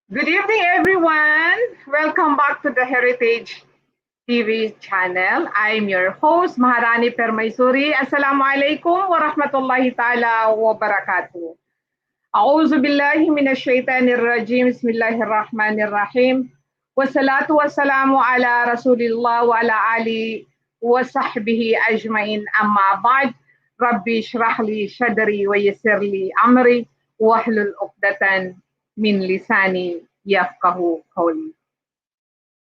Good evening, everyone. Welcome back to the Heritage TV channel. I'm your host, Maharani Permaisuri. Assalamualaikum warahmatullahi ta'ala wabarakatuh. A'udzu billahi minasyaitanir rajim. Bismillahirrahmanirrahim. Wassalatu wassalamu ala Rasulillah wa ala ali wa sahbihi ajmain amma ba'd. Rabbi shrah li sadri wa yassir li amri wahlul 'uqdatan min lisani yafqahu qawli.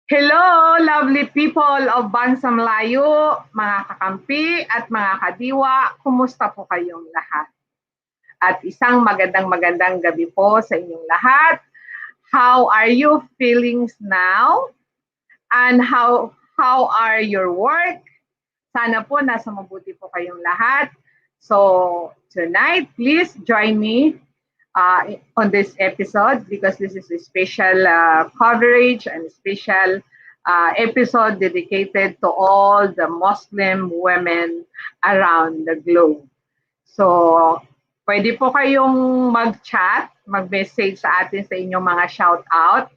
Hello, lovely people of Bansang Layo, mga kakampi at mga kadiwa, kumusta po kayong lahat? At isang magandang gabi po sa inyong lahat. How are you feeling now? And how are your work? Sana po nasa mabuti po kayong lahat. So tonight, please join me on this episode because this is a special coverage and special episode dedicated to all the Muslim women around the globe. So, pwede po kayong mag-chat, mag-message sa atin sa inyong mga shout-out.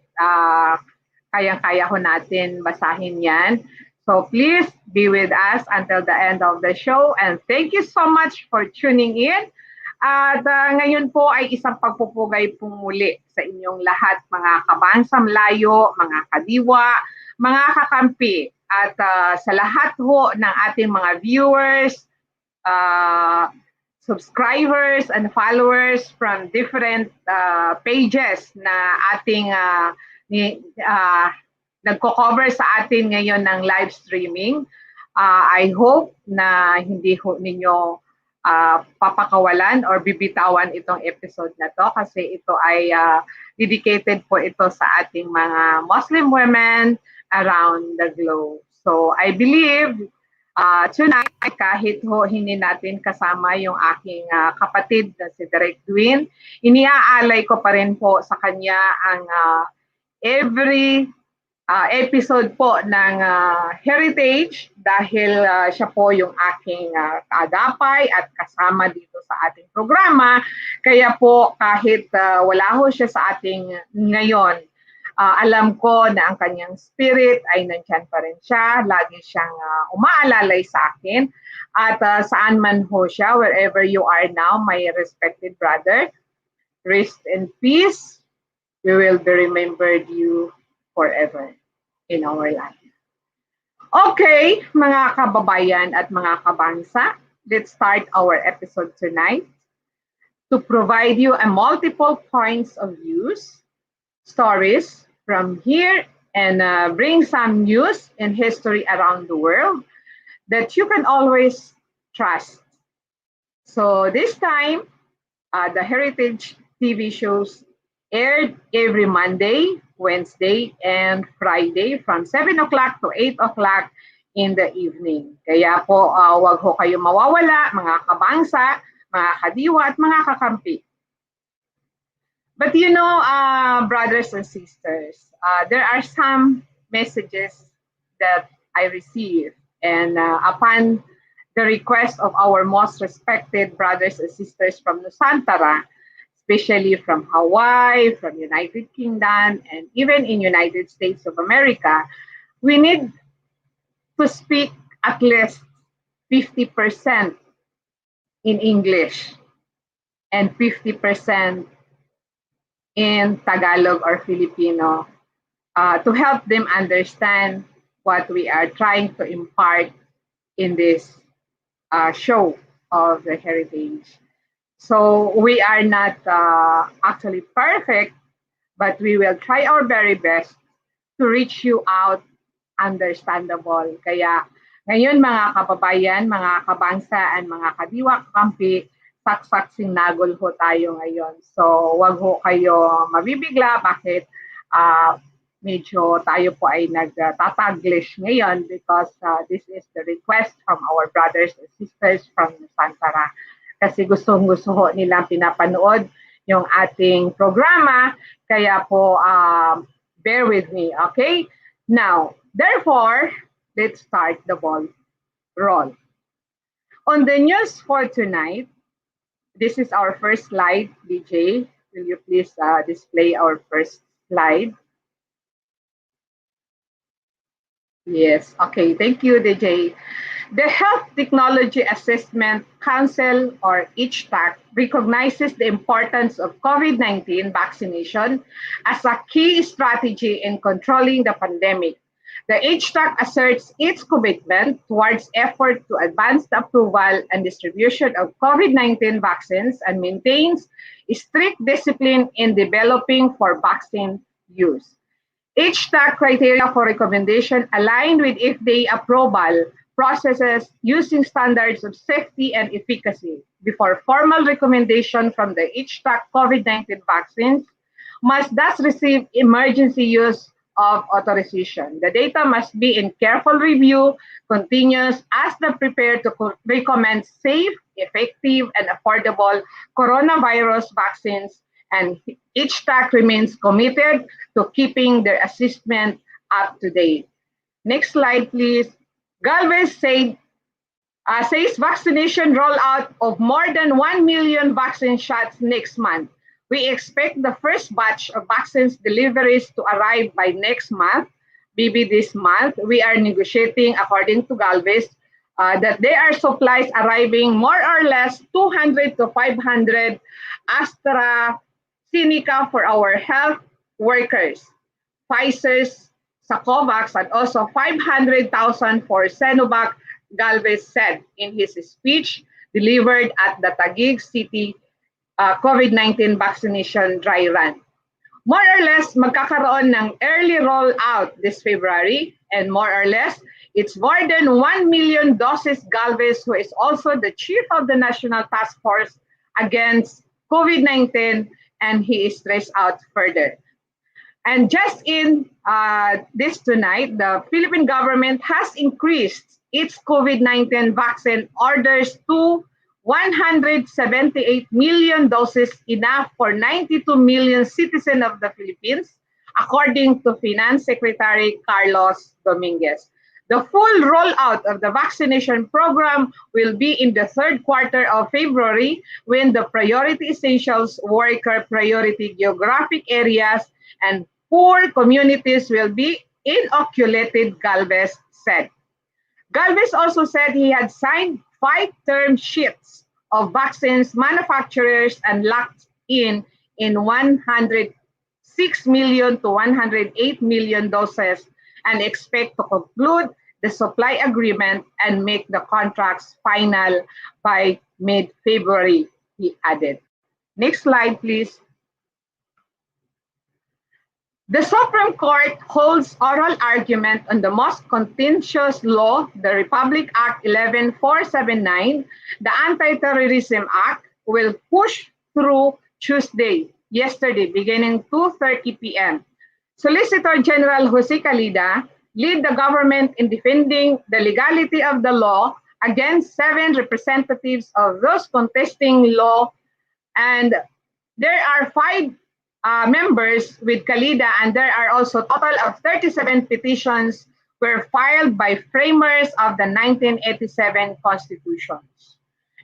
Kayang-kaya ho natin basahin yan. So, please be with us until the end of the show. And thank you so much for tuning in. At ngayon po ay isang pagpupugay po muli sa inyong lahat, mga kabansang layo, mga kadiwa, mga kakampi. At sa lahat ho ng ating mga viewers, subscribers, and followers from different pages na ating nagko-cover sa atin ngayon ng live streaming. I hope na hindi ho ninyo papakawalan or bibitawan itong episode na to kasi ito ay dedicated po ito sa ating mga Muslim women around the globe. So I believe tonight, kahit ho hindi natin kasama yung aking kapatid na si Direk Dwin, iniaalay ko pa rin po sa kanya ang every episode po ng Heritage dahil siya po yung aking kaagapay at kasama dito sa ating programa. Kaya po kahit wala ho siya sa ating ngayon, alam ko na ang kanyang spirit ay nandyan pa rin siya. Lagi siyang umaalalay sa akin. At saan man ho siya, wherever you are now, my respected brother, rest in peace. We will be remembered you forever in our life. Okay, mga kababayan at mga kabansa, let's start our episode tonight to provide you a multiple points of views, stories from here, and bring some news and history around the world that you can always trust. So this time, the Heritage TV shows aired every Monday, Wednesday, and Friday from 7 o'clock to 8 o'clock in the evening. Kaya po, wag ho kayo mawawala, mga kabangsa, mga kadiwa, at mga kakampi. But you know, brothers and sisters, there are some messages that I receive. And upon the request of our most respected brothers and sisters from Nusantara, especially from Hawaii, from United Kingdom, and even in United States of America, we need to speak at least 50% in English and 50% in Tagalog or Filipino to help them understand what we are trying to impart in this show of the Heritage. So we are not actually perfect, but we will try our very best to reach you out understandable. Kaya ngayon mga kababayan, mga kabansa, and mga kadiwa kampi, saksak sinagol ho tayo ngayon. So wag ho kayo mabibigla bakit medyo tayo po ay nagtataglish ngayon because this is the request from our brothers and sisters from Nusantara. Kasi gustong-gusto ho nilang pinapanood yung ating programa. Kaya po, bear with me, okay? Now, therefore, let's start the ball roll. On the news for tonight, this is our first slide, DJ. Will you please display our first slide. Yes, okay, thank you, DJ. The Health Technology Assessment Council, or HTAC, recognizes the importance of COVID-19 vaccination as a key strategy in controlling the pandemic. The HTAC asserts its commitment towards effort to advance the approval and distribution of COVID-19 vaccines and maintains strict discipline in developing for vaccine use. Each TAC criteria for recommendation aligned with FDA approval processes using standards of safety and efficacy. Before formal recommendation from the HTAC COVID-19 vaccines must thus receive emergency use of authorization. The data must be in careful review, continuous, as they prepare to recommend safe, effective, and affordable coronavirus vaccines, and each TAC remains committed to keeping their assessment up to date. Next slide, please. Galvez says vaccination rollout of more than 1 million vaccine shots next month. We expect the first batch of vaccines deliveries to arrive by next month, maybe this month. We are negotiating, according to Galvez, that there are supplies arriving more or less 200 to 500 AstraZeneca for our health workers, Pfizer's Sacovax, and also 500,000 for Sinovac, Galvez said in his speech delivered at the Taguig City COVID-19 vaccination dry run. More or less, magkakaroon ng early rollout this February, and more or less, it's more than 1 million doses. Galvez, who is also the chief of the National Task Force against COVID-19, and he is stressed out further. And just in this tonight, the Philippine government has increased its COVID-19 vaccine orders to 178 million doses, enough for 92 million citizens of the Philippines, according to Finance Secretary Carlos Dominguez. The full rollout of the vaccination program will be in the third quarter of February, when the priority essentials worker, priority geographic areas, and poor communities will be inoculated, Galvez said. Galvez also said he had signed 5 term sheets of vaccines manufacturers and locked in 106 million to 108 million doses, and expect to conclude the supply agreement and make the contracts final by mid-February, he added. Next slide, please. The Supreme Court holds oral argument on the most contentious law, the Republic Act 11479, the Anti-Terrorism Act, will push through yesterday, beginning 2:30 p.m. Solicitor General Jose Calida lead the government in defending the legality of the law against 7 representatives of those contesting law, and there are 5 members with Calida, and there are also a total of 37 petitions were filed by framers of the 1987 constitutions.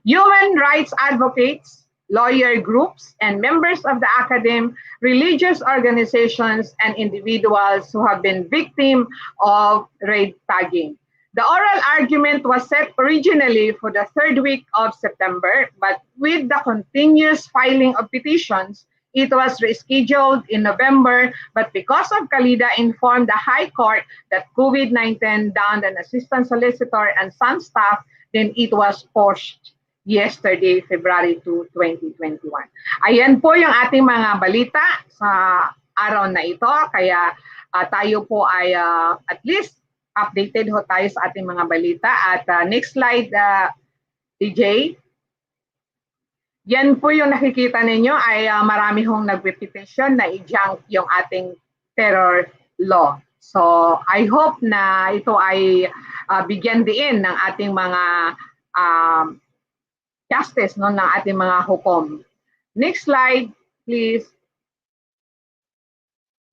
Human rights advocates, lawyer groups, and members of the academy, religious organizations, and individuals who have been victims of raid tagging. The oral argument was set originally for the 3rd week of September, but with the continuous filing of petitions, it was rescheduled in November, but because of Calida informed the High Court that COVID-19 downed an assistant solicitor and some staff, then it was pushed yesterday, February 2, 2021. Ayan po yung ating mga balita sa araw na ito, kaya tayo po ay at least updated ho tayo sa ating mga balita. At next slide, DJ. Yan po yung nakikita ninyo ay marami hong nagpe-petition na i-junk yung ating terror law. So I hope na ito ay bigyan din ng ating mga justice, no, ng ating mga hukom. Next slide, please.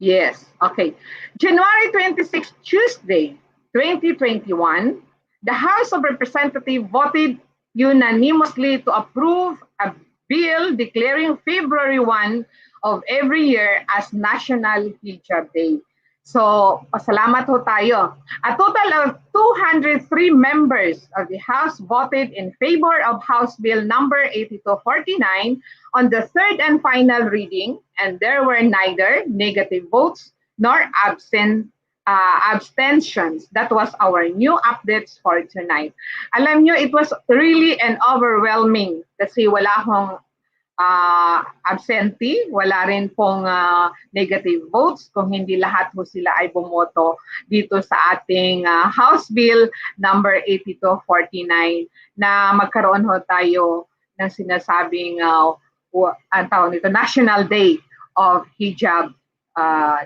Yes, okay. January 26, Tuesday, 2021, the House of Representatives voted unanimously to approve a bill declaring February 1 of every year as National Hijab Day. So, pasalamat ho tayo. A total of 203 members of the House voted in favor of House Bill number 8249 on the third and final reading, and there were neither negative votes nor abstentions. That was our new updates for tonight. Alam nyo, it was really an overwhelming kasi wala akong absentee, wala rin pong negative votes kung hindi lahat po sila ay bumoto dito sa ating House Bill number 8249 na magkaroon ho tayo ng sinasabing ang tawag nito, National Day of Hijab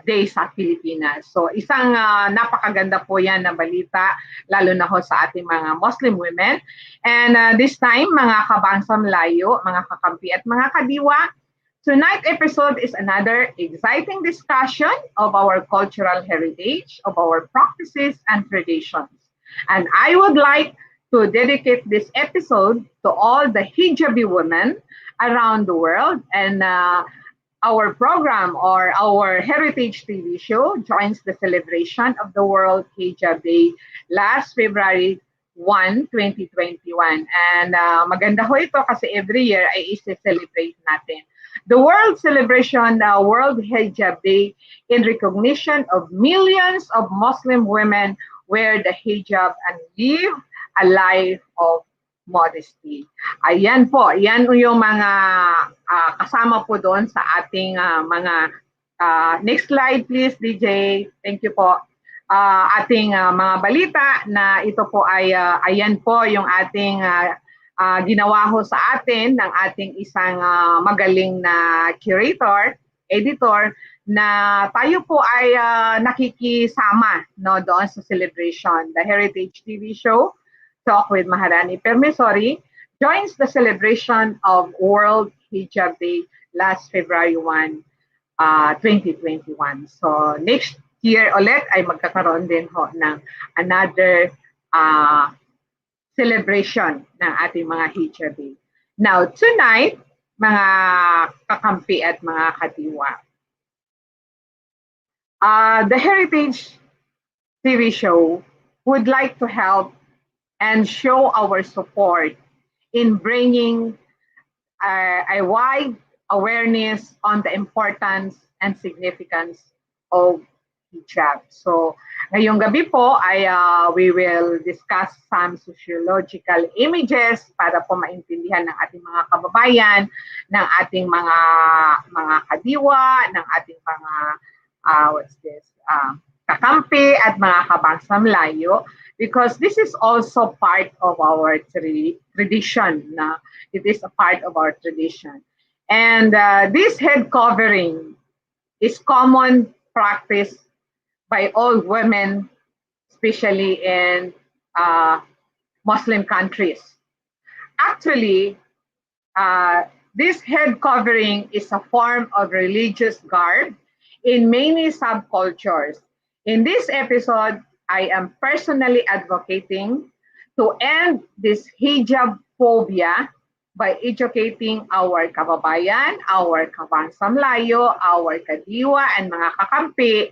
Day sa Pilipinas. So isang napakaganda po yan na balita, lalo na ho sa ating mga Muslim women. And this time, mga kabangsam layo, mga kakampi at mga kadiwa, tonight's episode is another exciting discussion of our cultural heritage, of our practices and traditions. And I would like to dedicate this episode to all the hijabi women around the world, and our program or our heritage TV show joins the celebration of the World Hijab Day last February 1, 2021. And maganda ho ito kasi every year ay isi-celebrate natin. The world celebration, World Hijab Day, in recognition of millions of Muslim women wear the hijab and live a life of modesty. Ayan po, yan yung mga kasama po doon sa ating mga next slide please DJ. Thank you po. Ating mga balita na ito po ay ayan po yung ating ginawa ho sa atin ng ating isang magaling na curator, editor na tayo po ay nakikisama no doon sa celebration. The Heritage TV show Talk with Maharani Permesori joins the celebration of World Hijab Day last February 1, 2021. So next year ulit ay magkakaroon din ho ng another celebration ng ating mga Hijab Day. Now tonight, mga kakampi at mga katiwa, the Heritage TV show would like to help and show our support in bringing a wide awareness on the importance and significance of hijab. So, ngayong gabi po ay we will discuss some sociological images para po maintindihan ng ating mga kababayan, ng ating mga kadiwa, ng ating mga kakampi at mga kabangsam layo, because this is also part of our tradition. It is a part of our tradition. And this head covering is common practice by all women, especially in Muslim countries. Actually, this head covering is a form of religious garb in many subcultures. In this episode, I am personally advocating to end this hijab phobia by educating our kababayan, our kabangsam layo, our kadiwa, and mga kakampi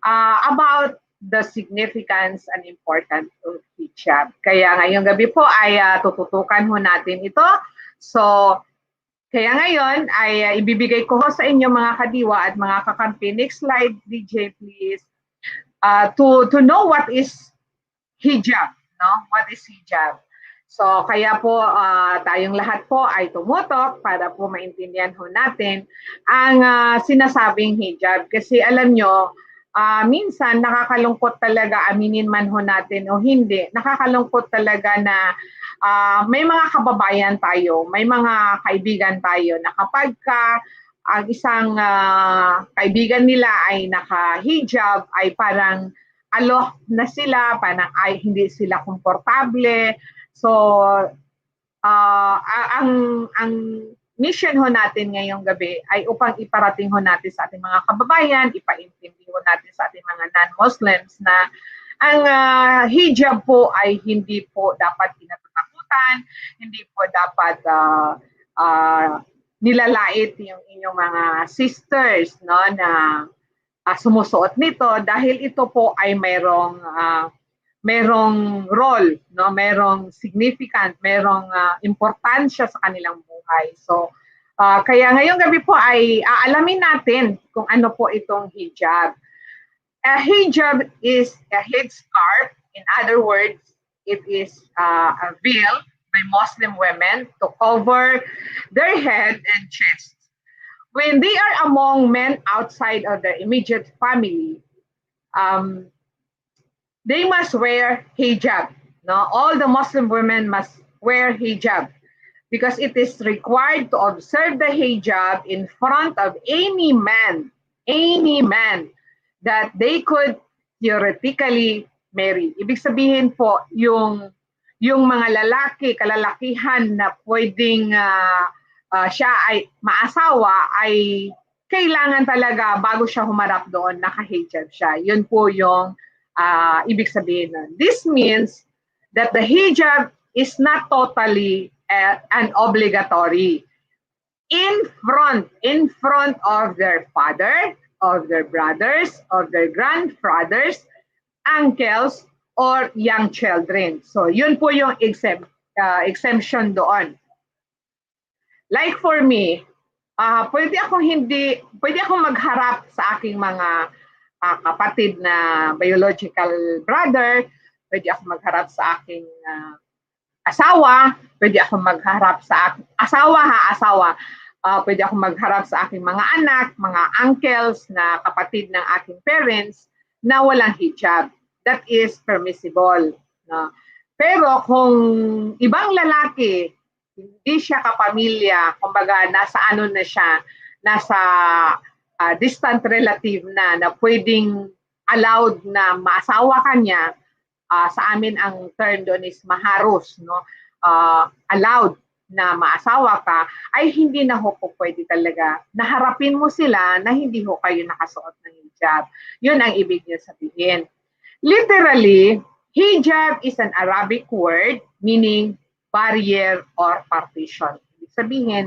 about the significance and importance of hijab. Kaya ngayong gabi po ay tututukan ho natin ito. So, kaya ngayon ay ibibigay ko ho sa inyo mga kadiwa at mga kakampi. Next slide, DJ, please. To know what is hijab, no? What is hijab? So kaya po tayong lahat po ay tumutok para po maintindihan ho natin ang sinasabing hijab, kasi alam nyo, minsan nakakalungkot talaga, aminin man ho natin o hindi, nakakalungkot talaga na may mga kababayan tayo, may mga kaibigan tayo na kapag ang isang kaibigan nila ay naka-hijab, ay parang alok na sila, parang ay hindi sila komportable. So, ang mission ho natin ngayong gabi ay upang iparating ho natin sa ating mga kababayan, ipaintindi ho natin sa ating mga non-Muslims na ang hijab po ay hindi po dapat kinatatakutan, hindi po dapat nilalait yung inyong mga sisters, no, na sumusuot nito dahil ito po ay merong role, no, merong significant, merong importansya sa kanilang buhay. So kaya ngayong gabi po ay aalamin natin kung ano po itong hijab. A hijab is a headscarf. In other words, it is a veil by Muslim women to cover their head and chest. When they are among men outside of their immediate family, um, they must wear hijab. No, all the Muslim women must wear hijab because it is required to observe the hijab in front of any man that they could theoretically marry. Ibig sabihin po, yung mga lalaki, kalalakihan na pwedeng siya ay maasawa ay kailangan talaga bago siya humarap doon, naka-hijab siya. Yun po yung ibig sabihin nun. This means that the hijab is not totally an obligatory in front of their father, of their brothers, of their grandfathers, uncles, or young children. So yun po yung exemption doon. Like for me, pwede akong magharap sa aking mga kapatid na biological brother, pwede akong magharap sa aking asawa, pwede akong magharap sa aking asawa, pwede akong magharap sa aking mga anak, mga uncles na kapatid ng aking parents na walang hijab. That is permissible. No? Pero kung ibang lalaki, hindi siya kapamilya, kumbaga nasa ano na siya, nasa distant relative na pwedeng allowed na maasawa kanya, sa amin ang term doon is maharus, no? Allowed na maasawa ka, ay hindi na ho po pwede talaga. Naharapin mo sila na hindi ho kayo nakasuot ng hijab. Yun ang ibig niya sabihin. Literally, hijab is an Arabic word meaning barrier or partition. Ibig sabihin,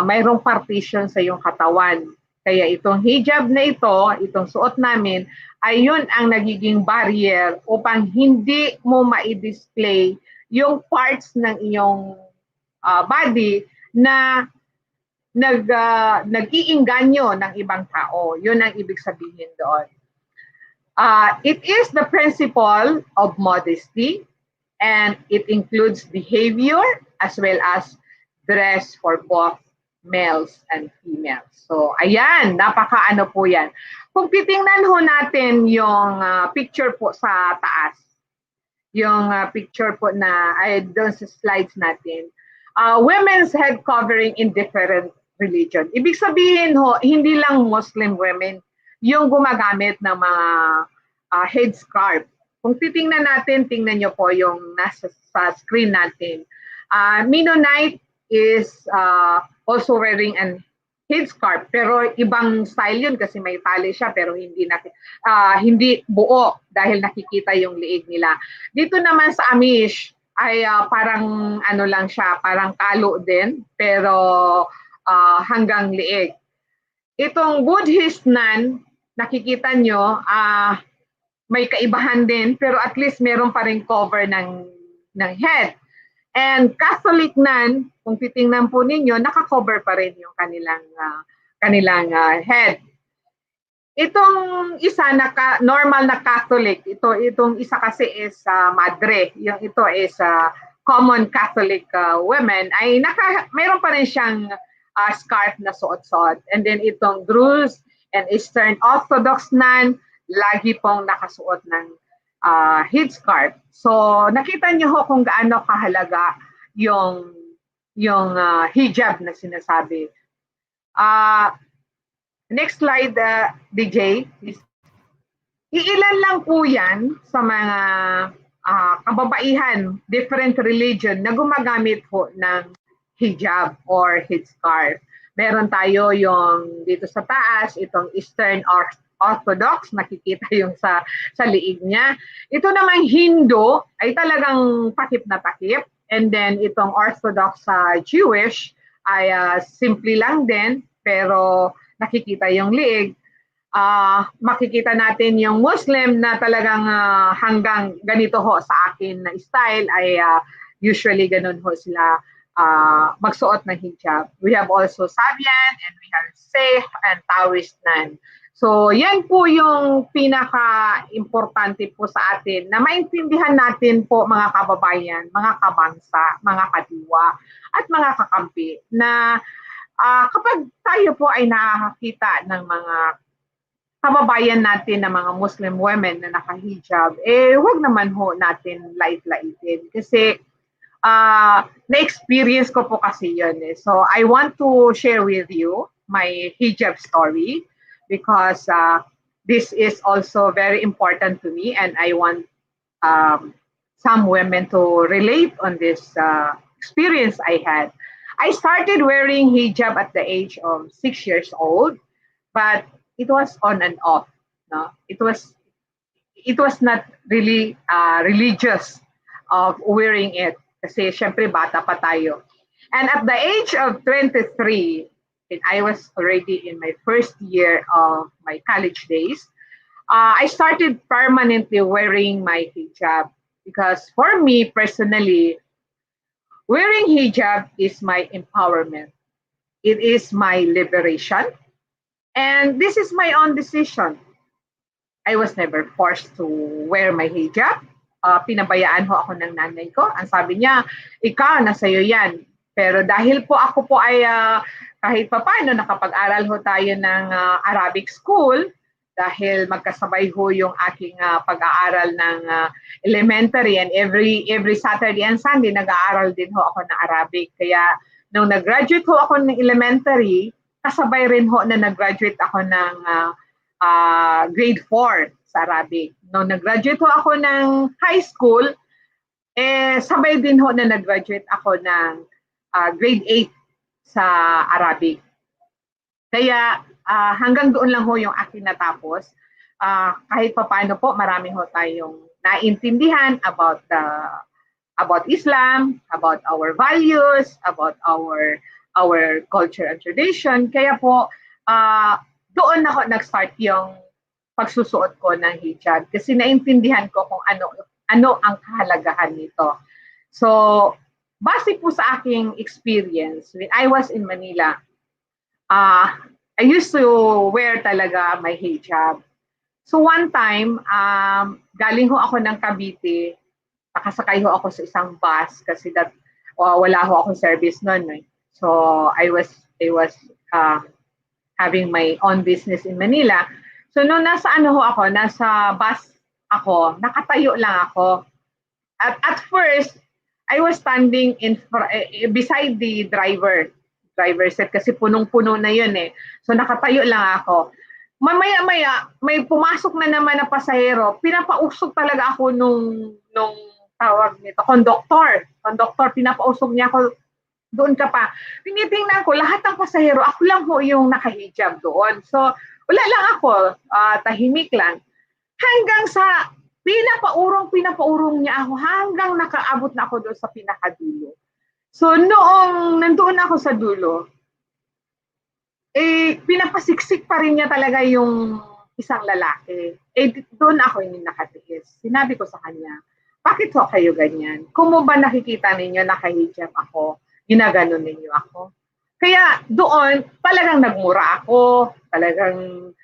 mayroong partition sa iyong katawan. Kaya itong hijab na ito, itong suot namin, ay yun ang nagiging barrier upang hindi mo ma-display yung parts ng iyong body na nag-iinganyo ng ibang tao. Yun ang ibig sabihin doon. It is the principle of modesty, and it includes behavior as well as dress for both males and females. So, ayan, napaka-ano po yan. Kung titingnan ho natin yung picture po sa taas, yung picture po na ay doon sa slides natin, women's head covering in different religion. Ibig sabihin ho, hindi lang Muslim women yung gumagamit ng mga headscarf. Kung titingnan natin, tingnan nyo po yung nasa sa screen natin. Mennonite is also wearing an headscarf, pero ibang style yun kasi may tali siya pero hindi buo dahil nakikita yung liig nila. Dito naman sa Amish ay parang ano lang siya, parang kalo din pero hanggang liig. Itong Buddhist nun, nakikita nyo, may kaibahan din, pero at least meron pa rin cover ng head. And Catholic nun, kung titingnan po ninyo, naka-cover pa rin yung kanilang head. Itong isa normal na Catholic, itong isa kasi is madre, yung ito is common Catholic women, ay mayroon pa rin siyang scarf na suot-suot. And then itong Druze and Eastern Orthodox nun, lagi pong nakasuot ng headscarf. So, nakita niyo ho kung gaano kahalaga yung hijab na sinasabi. Next slide, DJ. Iilan lang po yan sa mga kababaihan, different religion na gumagamit po ng hijab or headscarf. Meron tayo yung dito sa taas, itong Eastern Orthodox, nakikita yung sa liig niya. Ito namang Hindu ay talagang takip na takip. And then itong Orthodox Jewish simple lang din, pero nakikita yung liig. Makikita natin yung Muslim na talagang hanggang ganito ho sa akin na style ay usually ganun ho sila magsuot ng hijab. We have also Sabian and we have Sikh and Taoist nun. So yan po yung pinaka-importante po sa atin na maintindihan natin po mga kababayan, mga kabangsa, mga kadiwa at mga kakampi na kapag tayo po ay nakakita ng mga kababayan natin na mga Muslim women na naka-hijab, wag naman ho natin lait-laitin. Kasi na-experience ko po kasi yun. So I want to share with you my hijab story because this is also very important to me and I want some women to relate on this experience I had. I started wearing hijab at the age of 6 years old, but it was on and off. No? It was not really religious of wearing it kasi syempre bata pa tayo. And at the age of 23, and I was already in my first year of my college days, I started permanently wearing my hijab because for me personally, wearing hijab is my empowerment. It is my liberation. And this is my own decision. I was never forced to wear my hijab. Pinabayaan ho ako ng nanay ko. Ang sabi niya, ikaw, nasa iyo yan. Pero dahil po ako po ay kahit papaano nakapag-aral ho tayo ng Arabic school, dahil magkasabay ho yung aking pag-aaral ng elementary and every Saturday and Sunday nag-aaral din ho ako ng Arabic. Kaya nung nag-graduate ho ako ng elementary, kasabay rin ho na nag-graduate ako ng grade 4 sa Arabic. Nung nag-graduate ho ako ng high school, sabay din ho na nag-graduate ako ng grade 8 sa Arabic. Kaya hanggang doon lang ho yung akin natapos. Kahit pa paano po, marami ho tayong naintindihan about Islam, about our values, about our culture and tradition. Kaya po, doon ako nag-start yung pagsusuot ko ng hijab kasi naintindihan ko kung ano ang kahalagahan nito. So, base po sa aking experience, when I was in Manila, I used to wear talaga my hijab. So one time, galing ho ako ng Cavite, nakasakay ho ako sa isang bus kasi wala ho akong service noon. So I was having my own business in Manila. So nung nasa nasa bus ako, nakatayo lang ako. At first, I was standing beside the driver seat kasi punong-puno na yun eh. So nakatayo lang ako. Mamaya-maya, may pumasok na naman na pasahero. Pinapausok talaga ako nung tawag nito, conductor. Pinapausok niya ako, doon ka pa. Tinitingnan ko, lahat ng pasahero, ako lang ho yung nakahijab doon. So, wala lang ako, tahimik lang. Hanggang sa pinapaurong niya ako, hanggang nakaabot na ako doon sa pinakadulo. So, noong nandoon ako sa dulo, pinapasiksik pa rin niya talaga yung isang lalaki. Doon ako yung nakatiis. Sinabi ko sa kanya, bakit ho kayo ganyan? Kung mo ba nakikita ninyo nakahijab ako, ginaganon ninyo ako? Kaya doon, talagang nagmura ako, talagang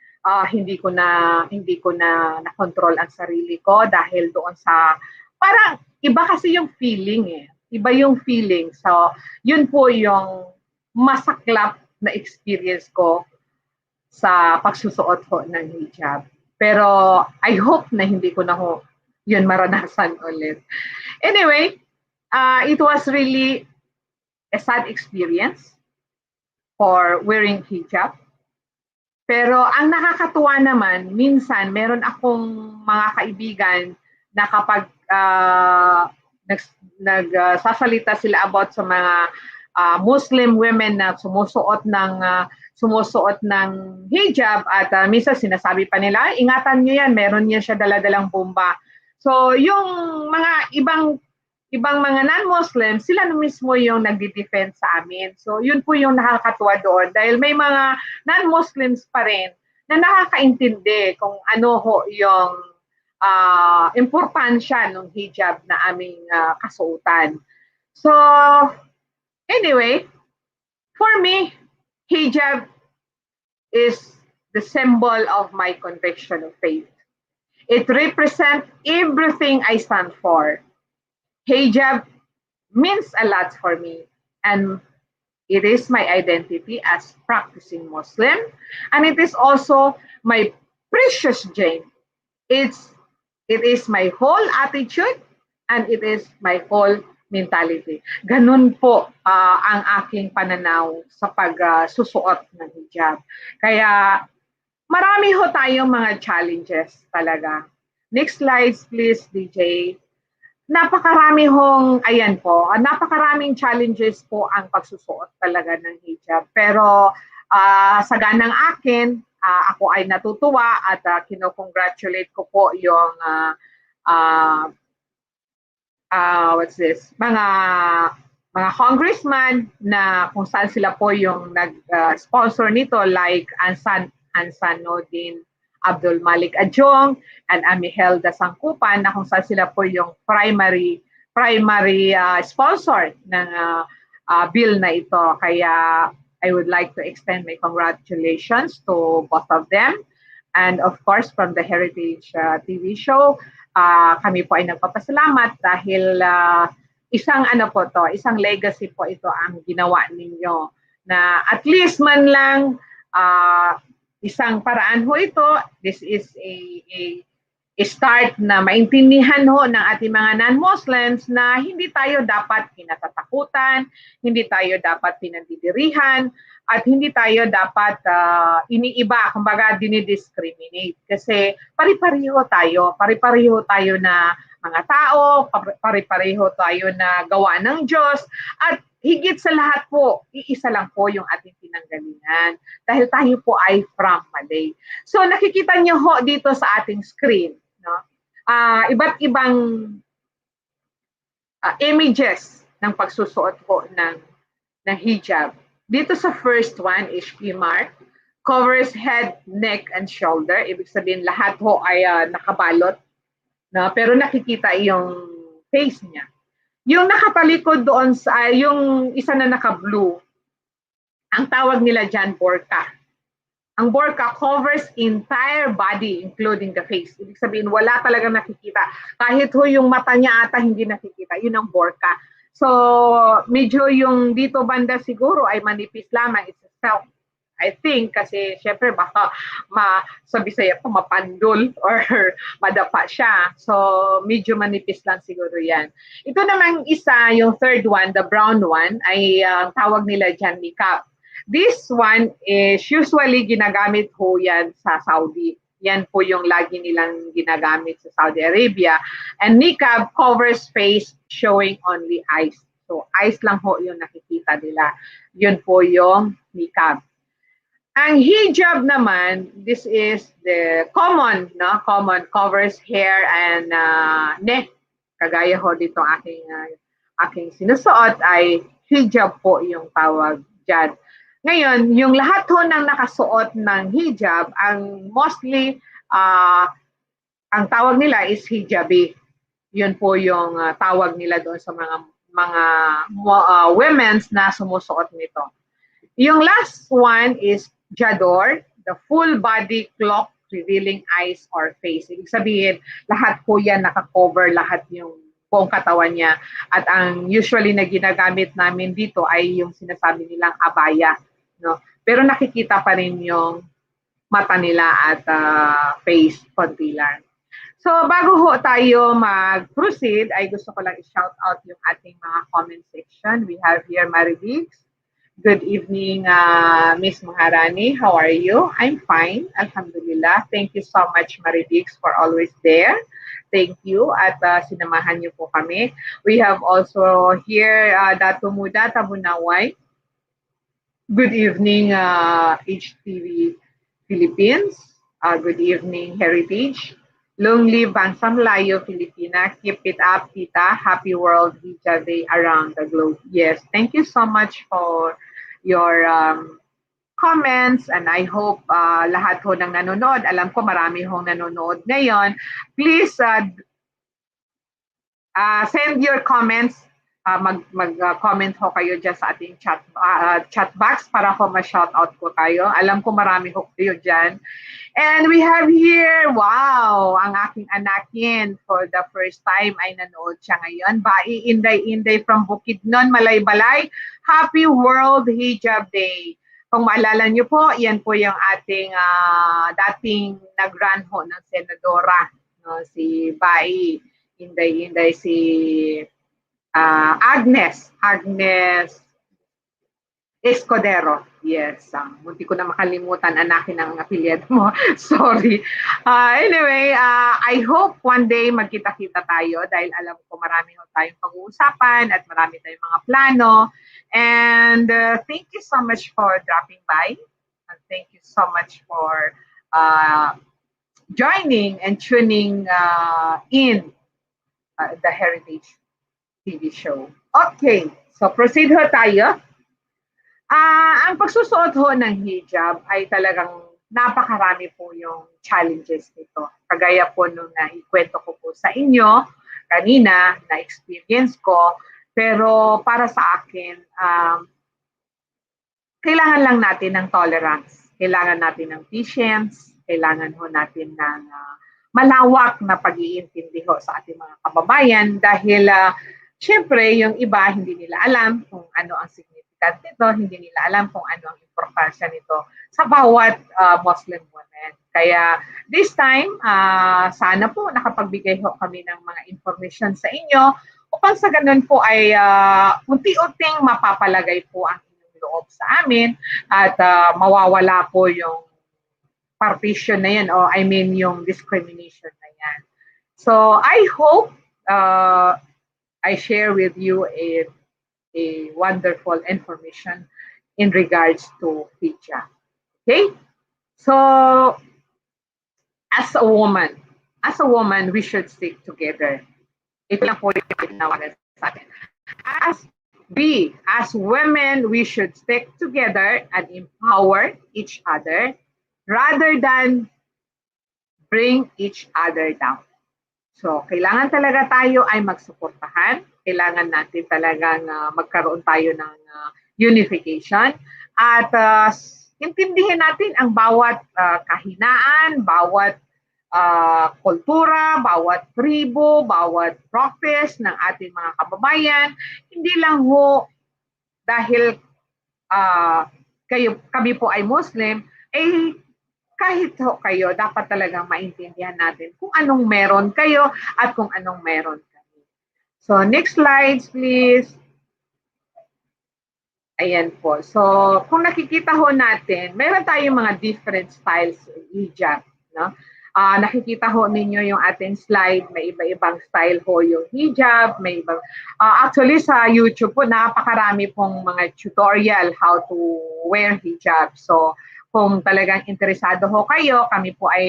hindi ko na na-control ang sarili ko dahil doon sa, parang iba kasi yung feeling eh. Iba yung feeling. So, yun po yung masaklap na experience ko sa pagsusuot ho ng hijab. Pero I hope na hindi ko na ho yun maranasan ulit. Anyway, it was really a sad experience for wearing hijab. Pero ang nakakatuwa naman, minsan meron akong mga kaibigan na kapag nagsasalita sila about sa mga Muslim women na sumusuot ng hijab at minsan sinasabi pa nila, ingatan niyo yan, meron niya siya dala-dalang bomba. So yung mga ibang mga non-Muslim, sila na mismo yung nagdi-defend sa amin. So, yun po yung nakakatuwa doon dahil may mga non-Muslims pa rin na nakakaintindi kung ano ho yung importansya ng hijab na aming kasuotan. So, anyway, for me, hijab is the symbol of my conviction of faith. It represents everything I stand for. Hijab means a lot for me, and it is my identity as practicing Muslim, and it is also my precious gem. It's it is my whole attitude, and it is my whole mentality. Ganun po ang aking pananaw sa pagsusuot ng hijab. Kaya marami ho tayong mga challenges talaga. Next slides please, DJ. Napakarami hong, ayan po, napakaraming challenges po ang pagsusuot talaga ng hijab. Pero sa ganang akin, ako ay natutuwa at kino-congratulate ko po yung what's this, mga congressman na kung saan sila po yung nag-sponsor nito like Ansanuddin Abdul Malik Adjong and Amihelda Sangkupan na kung saan sila po yung primary sponsor ng bill na ito. Kaya I would like to extend my congratulations to both of them. And of course, from the Heritage TV show, kami po ay nagpapasalamat dahil isang legacy po ito ang ginawa ninyo na at least man lang isang paraan ho ito. This is a start na maintindihan ho ng ating mga non-Muslims na hindi tayo dapat kinatatakutan, hindi tayo dapat pinandidirihan, at hindi tayo dapat iniiba, kumbaga dinidiscriminate. Kasi pari-pareho tayo na mga tao, pari-pareho tayo na gawa ng Diyos, at higit sa lahat po, iisa lang po yung ating pinanggalingan dahil tayo po ay from Malay. So nakikita niyo ho dito sa ating screen, no? Iba't ibang images ng pagsusuot po ng hijab. Dito sa first one is mark, covers head, neck, and shoulder. Ibig sabihin lahat ho ay nakabalot, no? Pero nakikita yung face niya. Yung nakatalikod doon sa, yung isa na naka-blue, ang tawag nila dyan, burqa. Ang burqa covers entire body, including the face. Ibig sabihin, wala talagang nakikita. Kahit ho yung mata niya ata hindi nakikita, yun ang burqa. So, medyo yung dito banda siguro ay manipis lamang. It's a self, I think, kasi syempre baka sa Bisaya pa mapandol or madapa siya. So, medyo manipis lang siguro yan. Ito namang isa, yung third one, the brown one, ay tawag nila dyan niqab. This one is usually ginagamit ho yan sa Saudi. Yan po yung lagi nilang ginagamit sa Saudi Arabia. And niqab covers face, showing only eyes. So, eyes lang ho yung nakikita nila. Yun po yung niqab. Ang hijab naman, this is the common, no? Common, covers hair and neck. Kagaya ho dito aking sinusuot ay hijab po yung tawag dyan. Ngayon, yung lahat ho ng nakasuot ng hijab, ang mostly, ang tawag nila is hijabi. Yun po yung tawag nila doon sa mga women's na sumusuot nito. Yung last one is Jador, the full body cloak revealing eyes or face. Ibig sabihin, lahat po yan nakakover, lahat yung buong katawan niya. At ang usually na ginagamit namin dito ay yung sinasabi nilang abaya. No? Pero nakikita pa rin yung mata nila at face, konti lang. So bago ho tayo mag-proceed, ay gusto ko lang i-shout out yung ating mga comment section. We have here Maribix. Good evening, Miss Maharani. How are you? I'm fine. Alhamdulillah. Thank you so much, Maribix, for always there. Thank you. At sinamahan niyo po kami. We have also here Datu Muda Tabunaway. Good evening, HTV Philippines. Good evening, Heritage. Long live Bansang Layo, Filipina. Keep it up, tita. Happy World Hijab Day around the globe. Yes, thank you so much for your comments, and I hope lahat ho ng nanonood, alam ko marami hong nanonood ngayon. Please send your comments. Mag-comment ho kayo dyan sa ating chat box para ko ma-shoutout ko kayo. Alam ko marami ho kayo dyan. And we have here, wow, ang aking anakin for the first time ay nanood siya ngayon. Bai Inday from Bukidnon, Malaybalay. Happy World Hijab Day. Kung maalala niyo po, yan po yung ating dating nag-run ho ng senadora, no, si Bai Inday, si Agnes Escudero. Yes, munti ko na makalimutan, anakin ang apelyido mo. Sorry. Anyway, I hope one day magkita-kita tayo dahil alam ko marami tayong pag-uusapan at marami tayong mga plano. And thank you so much for dropping by. And thank you so much for joining and tuning in the Heritage TV show. Okay, so proceed ho tayo. Ang pagsusuot ho ng hijab ay talagang napakarami po yung challenges nito. Kagaya po nung naikwento ko po sa inyo kanina, na experience ko, pero para sa akin, kailangan lang natin ng tolerance. Kailangan natin ng patience, kailangan ho natin ng malawak na pag-iintindi ho sa ating mga kababayan dahil syempre yung iba hindi nila alam kung ano ang significance nito, hindi nila alam kung ano ang importansya nito sa bawat Muslim women. Kaya this time, sana po nakapagbigay ho kami ng mga information sa inyo upang sa ganun po ay unti-unting mapapalagay po ang inyong loob sa amin at mawawala po yung partition na yan, o I mean yung discrimination na yan. So I hope I share with you a wonderful information in regards to hijab. Okay? So as a woman, we should stick together. Ito lang po yung tinawagan sa atin. As women, we should stick together and empower each other rather than bring each other down. So, kailangan talaga tayo ay magsuportahan. Kailangan natin talagang magkaroon tayo ng unification. At intindihin natin ang bawat kahinaan, bawat kultura, bawat tribo, bawat practice ng ating mga kababayan. Hindi lang ho dahil kami po ay Muslim, kahit ho kayo, dapat talagang maintindihan natin kung anong meron kayo at kung anong meron kami. So, next slides, please. Ayan po. So, kung nakikita ho natin, meron tayong mga different styles of hijab. No? Nakikita ho ninyo yung ating slide, may iba-ibang style ho yung hijab, may ibang, actually sa YouTube po, napakarami pong mga tutorial how to wear hijab. So, kung talagang interesado ho kayo, kami po ay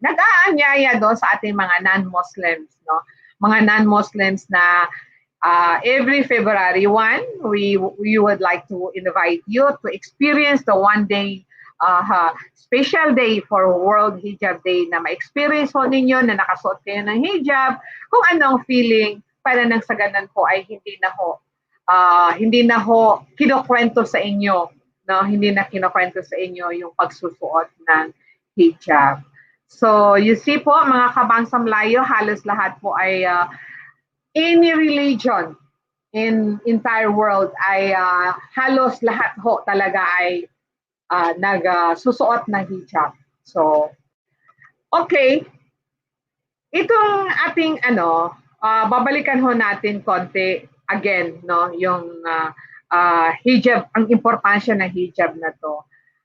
nag-aanyaya doon sa ating mga non-Muslims, no? Mga non-Muslims na every February 1, we would like to invite you to experience the one-day special day for World Hijab Day na ma-experience ho ninyo na nakasuot kayo ng hijab, kung anong feeling para nang sa ganun po ay hindi na ho kinukwento sa inyo, no? Hindi na kinukwento sa inyo yung pagsusuot ng hijab. So, you see po, mga kabangsang layo, halos lahat po ay any religion in entire world ay halos lahat ho talaga ay nagsusuot ng hijab. So, okay. Itong ating babalikan ho natin konti again, no, yung hijab, ang importansya ng hijab na to.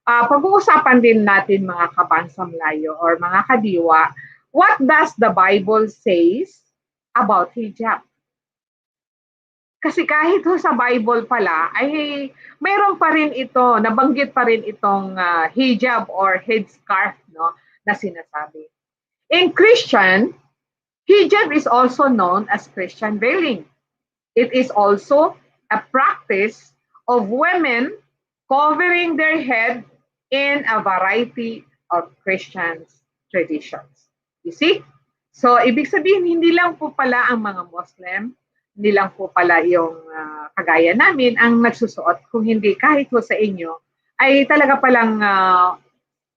Pag-uusapan din natin mga kabangsang layo or mga kadiwa, what does the Bible says about hijab? Kasi kahit ho sa Bible pala, ay mayroon pa rin ito, nabanggit pa rin itong hijab or headscarf, no, na sinasabi. In Christian, hijab is also known as Christian veiling. It is also a practice of women covering their head in a variety of Christian traditions. You see? So, ibig sabihin, hindi lang po pala ang mga Muslim, hindi lang po pala yung kagaya namin ang nagsusuot, kung hindi kahit po sa inyo, ay talaga palang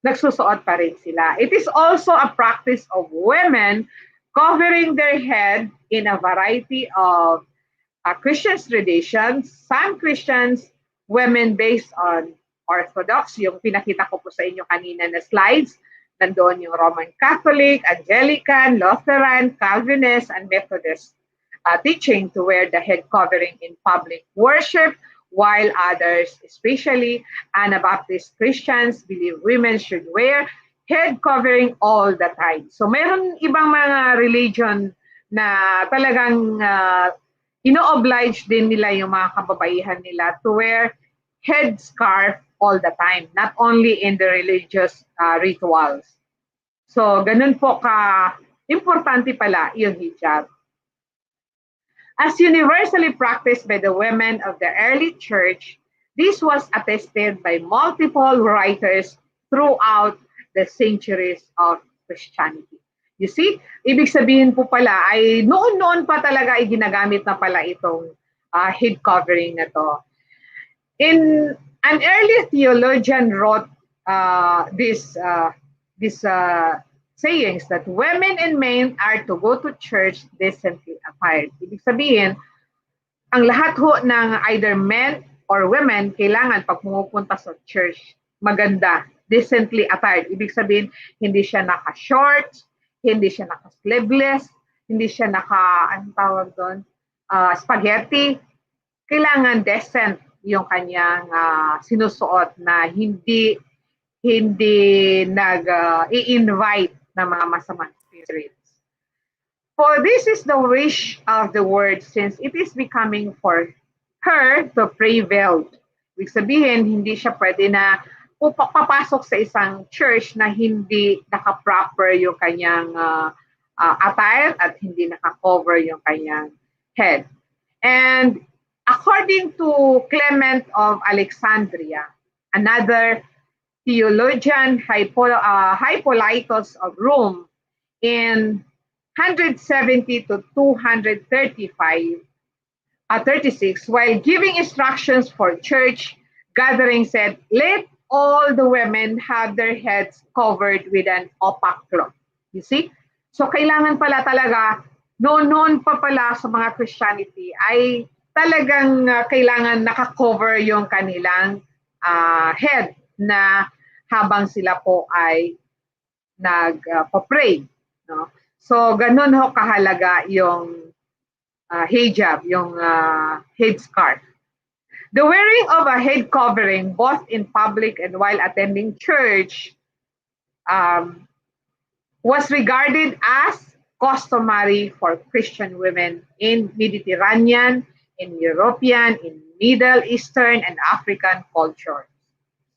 nagsusuot pa rin sila. It is also a practice of women covering their head in a variety of Christian traditions. Some Christians, women based on Orthodox, yung pinakita ko po sa inyo kanina na slides, nandoon yung Roman Catholic, Anglican, Lutheran, Calvinist, and Methodist teaching to wear the head covering in public worship, while others, especially Anabaptist Christians, believe women should wear head covering all the time. So meron ibang mga religion na talagang ino-oblige din nila yung mga kababaihan nila to wear head scarf all the time, not only in the religious rituals. So, ganun po importante pala yung hijab. As universally practiced by the women of the early church, this was attested by multiple writers throughout the centuries of Christianity. You see, ibig sabihin po pala ay noon-noon pa talaga ay ginagamit na pala itong head covering na to. In an early theologian wrote this sayings that women and men are to go to church decently attired. Ibig sabihin, ang lahat ho ng either men or women, kailangan pag pumupunta sa church, maganda, decently attired. Ibig sabihin, hindi siya naka-shorts, hindi siya naka-sleeveless, hindi siya anong tawag doon, spaghetti. Kailangan decent yung kanyang sinusuot na hindi nag-i-invite ng mga masamang spirits. For this is the wish of the word, since it is becoming for her to prevail. Ibig sabihin, hindi siya pwede na papasok sa isang church na hindi naka-proper yung kanyang attire at hindi naka-cover yung kanyang head. And according to Clement of Alexandria, another theologian, Hippolytus of Rome, in 170 to 235, 36, while giving instructions for church gathering, said, "Let all the women have their heads covered with an opaque cloth." You see? So kailangan pala talaga, noon pa pala sa mga Christianity, ay talagang kailangan naka-cover yung kanilang head na habang sila po ay nagpa-pray. No? So, ganun ho kahalaga yung hijab, yung headscarf. The wearing of a head covering, both in public and while attending church, was regarded as customary for Christian women in Mediterranean, in European, in Middle Eastern, and African culture.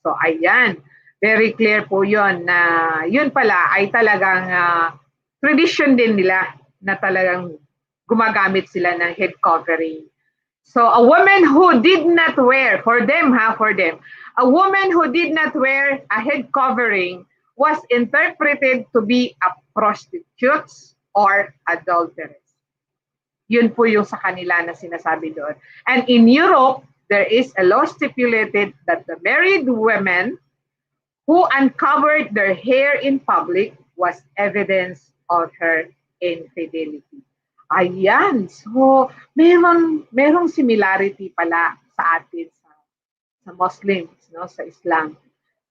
So, ayan. Very clear po yun na yun pala ay talagang tradition din nila na talagang gumagamit sila ng head covering. So, a woman who did not wear, for them, a woman who did not wear a head covering was interpreted to be a prostitute or adulteress. Yun po yung sa kanila na sinasabi doon. And in Europe, there is a law stipulated that the married women who uncovered their hair in public was evidence of her infidelity. Ayan. So, merong similarity pala sa atin sa Muslims, no, sa Islam.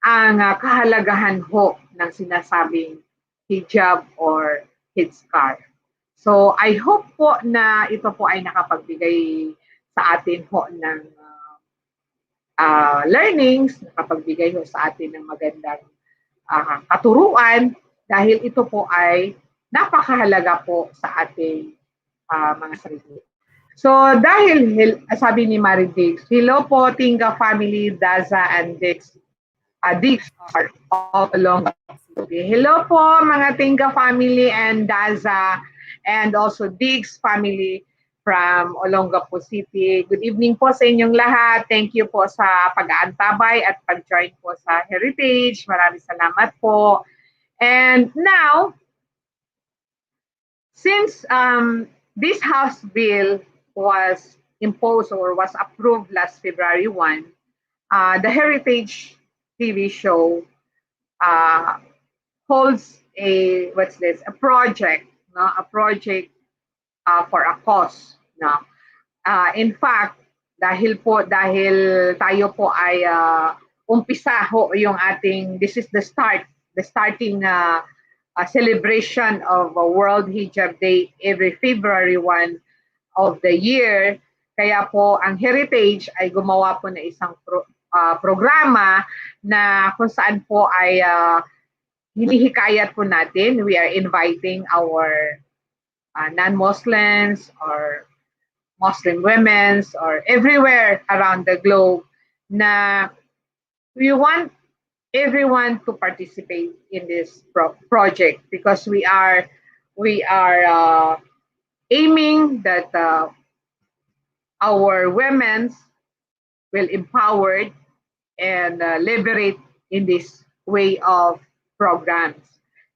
Ang kahalagahan ho ng sinasabing hijab or headscarf. So, I hope po na ito po ay nakapagbigay sa atin ho ng learnings, nakapagbigay ho sa atin ng magandang katuruan dahil ito po ay napakahalaga po sa ating mga sarili. So dahil sabi ni Mary Dix, hello po Tinga family, Daza and Dix. Dix are all along Okay. Hello po mga Tinga family and Daza and also Diggs family from Olongapo City. Good evening po sa inyong lahat. Thank you po sa pag-aantabay at pag-join po sa Heritage. Maraming salamat po. And now, since this House bill was imposed or was approved last February 1, the Heritage TV show uh, holds a project, no, a project for a cause, no. In fact, dahil tayo po ay umpisa ho yung ating, this is the starting celebration of World Hijab Day every February 1 of the year. Kaya po ang Heritage ay gumawa po na isang programa na kung saan po ay hinihikayat po natin, we are inviting our non-Muslims or Muslim women's or everywhere around the globe na we want everyone to participate in this project because we are aiming that our women will empowered and liberate in this way of programs.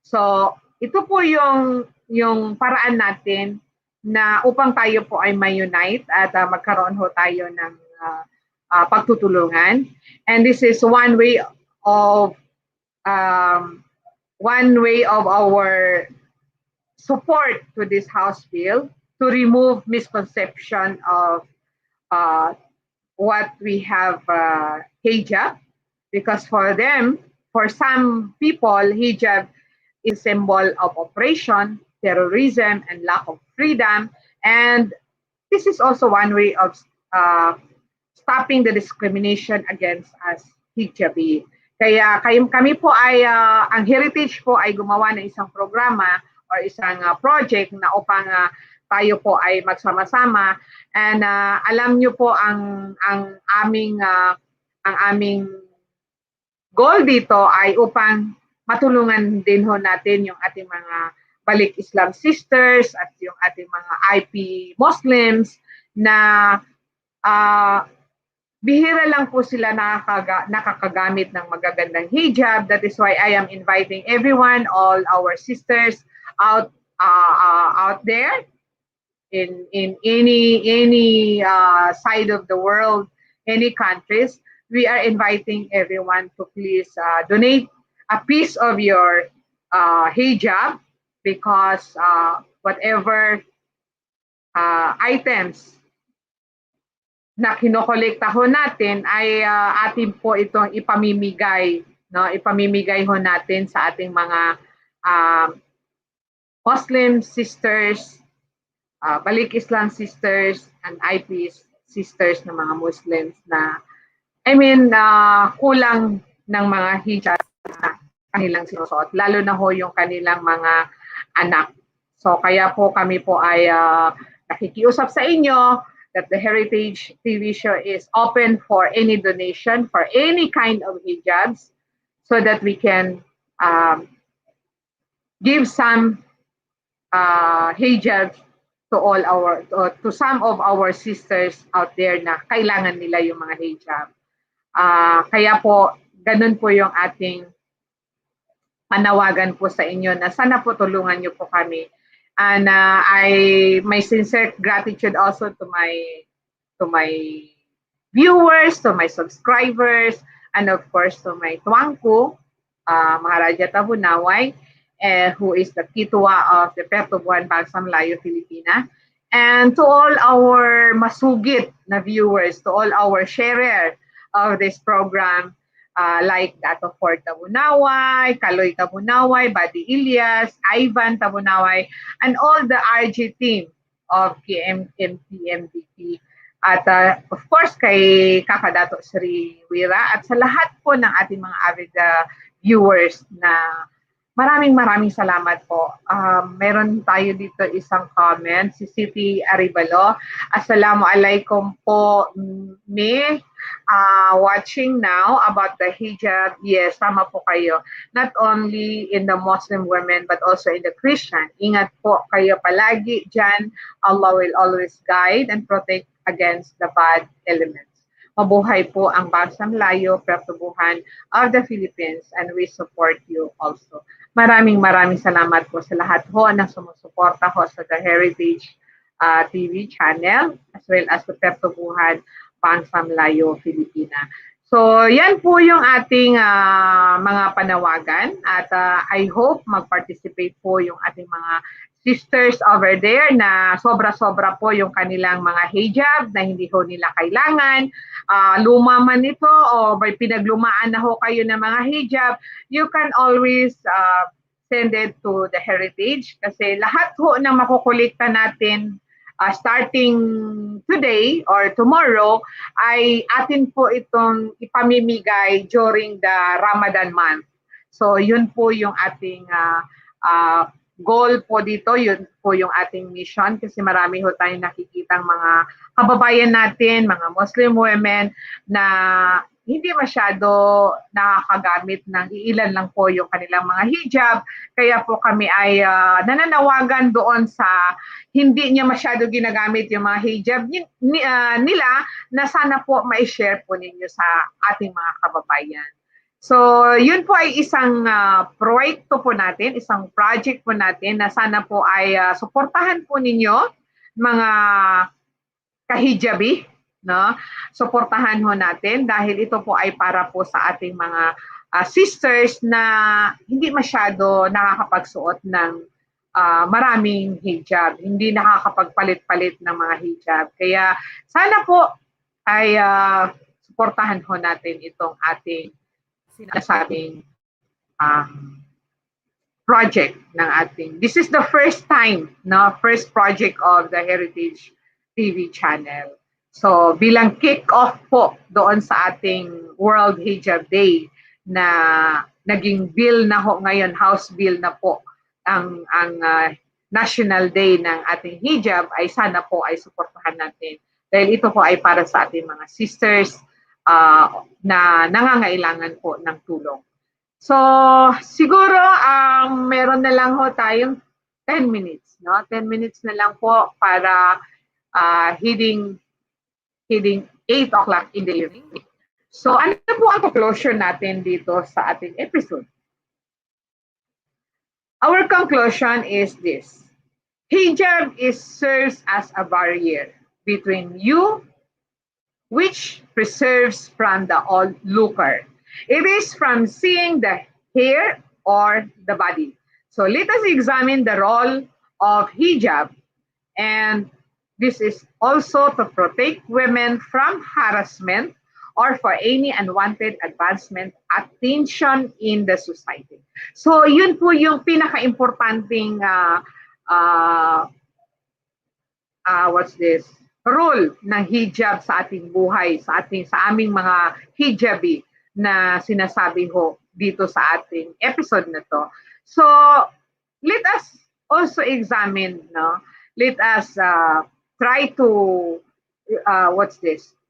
So, ito po yung paraan natin na upang tayo po ay may-unite at magkaroon ho tayo ng pagtutulungan. And this is one way of our support to this House bill to remove misconception of what we have hijab, because for some people, hijab is a symbol of oppression, terrorism, and lack of freedom. And this is also one way of stopping the discrimination against us hijabi. Kaya kami po ay, ang Heritage po ay gumawa ng isang programa or isang project na upang tayo po ay magsama-sama. And alam nyo po ang aming goal dito ay upang matulungan din ho natin yung ating mga balik Islam sisters at yung ating mga IP Muslims na bihira lang po sila nakakagamit ng magagandang hijab. That is why I am inviting everyone, all our sisters out there in any side of the world, any countries. We are inviting everyone to please donate a piece of your hijab because whatever items na kinokolekta ho natin ay atin po itong ipamimigay, no? Ipamimigay ho natin sa ating mga Muslim sisters, balik Islam sisters, and IP sisters na mga Muslims na kulang ng mga hijab na kanilang sinusuot, lalo na ho yung kanilang mga anak. So kaya po kami po ay nakikiusap sa inyo that the Heritage TV show is open for any donation for any kind of hijabs so that we can give some hijabs to some of our sisters out there na kailangan nila yung mga hijab. Kaya po, ganun po yung ating panawagan po sa inyo na sana po tulungan niyo po kami. And my sincere gratitude also to my viewers, to my subscribers, and of course to my tuangku, Maharaja Tabunaway, who is the Kitwa of the Pertubuan Bagsam Layo, Filipina. And to all our masugit na viewers, to all our sharer of this program, like Dato Ford Tabunaway, Kaloy Tabunaway, Buddy Ilyas, Ivan Tabunaway, and all the RG team of KMMPMDP. At of course, kay Kakadato Sri Wira at sa lahat po ng ating mga avid viewers na maraming salamat po. Meron tayo dito isang comment, si Siti Aribalo. Assalamualaikum po, me. watching now about the hijab, yes, tama po kayo. Not only in the Muslim women, but also in the Christian. Ingat po kayo palagi dyan. Allah will always guide and protect against the bad elements. Mabuhay po ang Bagsang Layo, Pertubuhan of the Philippines, and we support you also. Maraming salamat po sa lahat ho na sumusuporta ho sa The Heritage TV channel, as well as the Pertubuhan Bagsang Layo, Filipina. So, yan po yung ating mga panawagan at I hope mag-participate po yung ating mga sisters over there na sobra-sobra po yung kanilang mga hijab na hindi ho nila kailangan. Luma man ito o may pinaglumaan na ho kayo ng mga hijab, you can always send it to the Heritage kasi lahat ho ng makukulikta natin starting today or tomorrow ay atin po itong ipamimigay during the Ramadan month. So yun po yung ating goal po dito, yun po yung ating mission kasi marami ho tayong nakikitang mga kababayan natin, mga Muslim women na hindi masyado nakakagamit ng iilan lang po yung kanilang mga hijab. Kaya po kami ay nananawagan doon sa hindi niya masyado ginagamit yung mga hijab nila na sana po ma-share po ninyo sa ating mga kababayan. So, yun po ay isang proyekto po natin, isang project po natin na sana po ay suportahan po ninyo mga kahijabi, no? Suportahan ho natin dahil ito po ay para po sa ating mga sisters na hindi masyado nakakapagsuot ng maraming hijab, hindi nakakapagpalit-palit ng mga hijab. Kaya sana po ay suportahan ho natin itong ating sinasabing project ng ating. This is the first time, no, first project of the Heritage TV channel. So bilang kick-off po doon sa ating World Hijab Day na naging bill na ho ngayon, House bill na po ang National Day ng ating hijab ay sana po ay suportahan natin dahil ito po ay para sa ating mga sisters na nangangailangan po ng tulong. So, siguro meron na lang ho tayong 10 minutes, no? 10 minutes na lang po para hitting 8 o'clock in the evening. So, ano po ang conclusion natin dito sa ating episode? Our conclusion is this. Hijab serves as a barrier between you, which preserves from the onlooker. It is from seeing the hair or the body. So let us examine the role of hijab, and this is also to protect women from harassment or for any unwanted advancement attention in the society. So yun po yung pinaka-importanting role ng hijab sa ating buhay, sa aming mga hijabi na sinasabi ho dito sa ating episode na to. So, let us also examine, no? Let us try to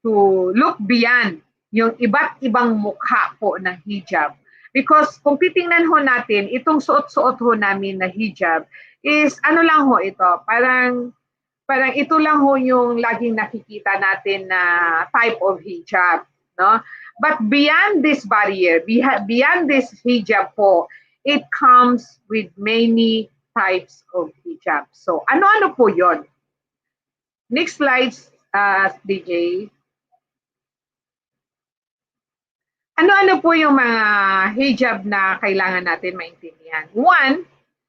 to look beyond yung iba't ibang mukha po ng hijab. Because kung titingnan ho natin, itong suot-suot ho namin na hijab is ano lang ho ito, parang ito lang ho yung laging nakikita natin na type of hijab, no? But beyond this barrier, beyond this hijab po, it comes with many types of hijab. So, ano-ano po yon? Next slide, DJ. Ano-ano po yung mga hijab na kailangan natin maintindihan? One,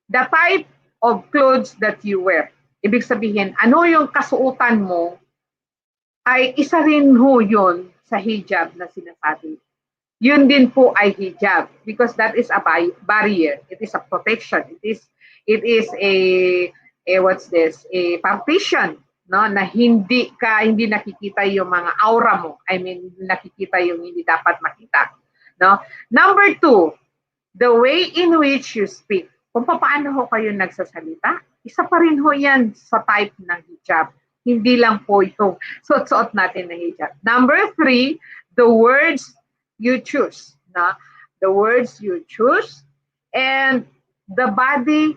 the type of clothes that you wear. Ibig sabihin, ano yung kasuotan mo ay isa rin ho yun sa hijab na sinasabi. Yun din po ay hijab because that is a barrier. It is a protection. It is a partition, no, na hindi nakikita yung mga aura mo. I mean, nakikita yung hindi dapat makita, no? Number 2, the way in which you speak. Kung paano ho kayo nagsasalita, isa pa rin ho yan sa type ng hijab. hindi lang po yung suot-suot natin na hijab. Number 3, the words you choose. Na? The words you choose and the body,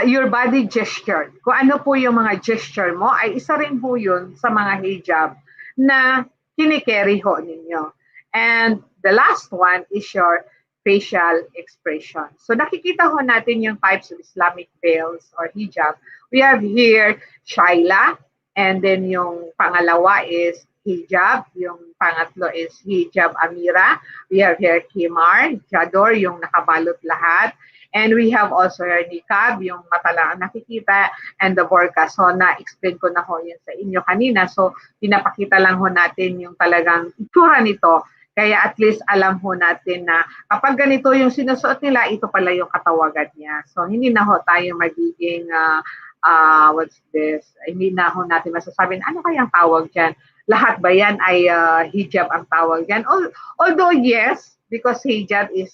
your body gesture. Kung ano po yung mga gesture mo, ay isa rin po yun sa mga hijab na kinikerry ho ninyo. And the last one is your facial expression. So nakikita ho natin yung types of Islamic veils or hijab. We have here Shaila, and then yung pangalawa is hijab, yung pangatlo is hijab amira. We have here khimar, chador, yung nakabalot lahat. And we have also here niqab, yung mata lang nakikita, and the burqa. So na-explain ko na ho yun sa inyo kanina. So pinapakita lang ho natin yung talagang itsura nito. Kaya at least alam ho natin na kapag ganito yung sinusuot nila, ito pala yung katawagan niya. So hindi na ho tayo magiging, what's this? Hindi na ho natin masasabi, ano kayang tawag dyan? Lahat ba yan ay hijab ang tawag dyan? Although yes, because hijab is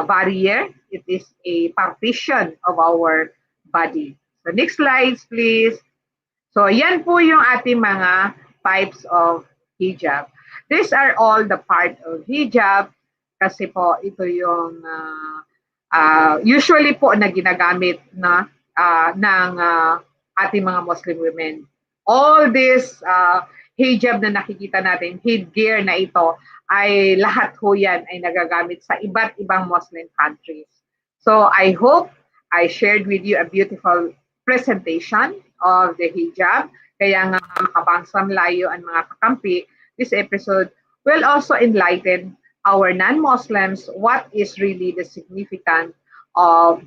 barrier, it is a partition of our body. So next slides, please. So yan po yung ating mga types of hijab. These are all the part of hijab kasi po ito yung usually po na ginagamit na ng ating mga Muslim women. All this hijab na nakikita natin, headgear na ito, ay lahat ho yan ay nagagamit sa iba't ibang Muslim countries. So I hope I shared with you a beautiful presentation of the hijab. Kaya nga kabangsam layo ang mga kakampi, this episode will also enlighten our non-Muslims what is really the significance of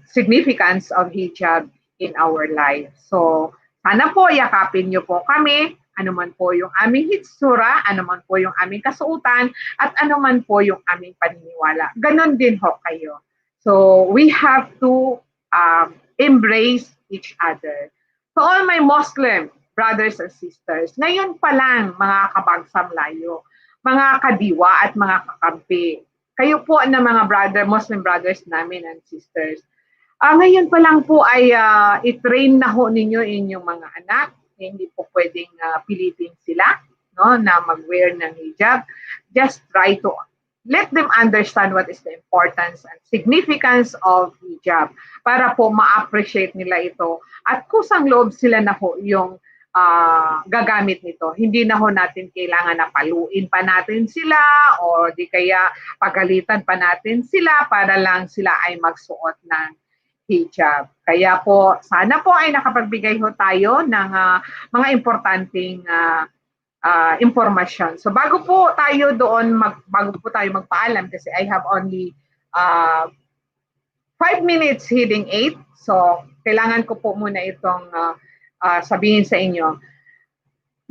hijab in our life. So sana po yakapin niyo po kami, anuman po yung aming hitsura, anuman po yung aming kasuutan, at anuman po yung aming paniniwala. Ganon din ho kayo. So we have to embrace each other. To all my Muslim brothers and sisters, ngayon pa lang mga kabagsam layo, mga kadiwa at mga kakampi, kayo po na mga Muslim brothers namin and sisters, ngayon pa lang po ay i-train na ho ninyo inyong mga anak, hindi po pwedeng pilitin sila no, na mag-wear ng hijab. Just try to let them understand what is the importance and significance of hijab para po ma-appreciate nila ito at kusang loob sila na ho yung gagamit nito. Hindi na ho natin kailangan na paluin pa natin sila o di kaya pagalitan pa natin sila para lang sila ay magsuot ng hijab. Kaya po, sana po ay nakapagbigay ho tayo ng mga importanteng impormasyon. So bago po tayo magpaalam kasi I have only 5 minutes hitting 8. So kailangan ko po muna itong sabihin sa inyo.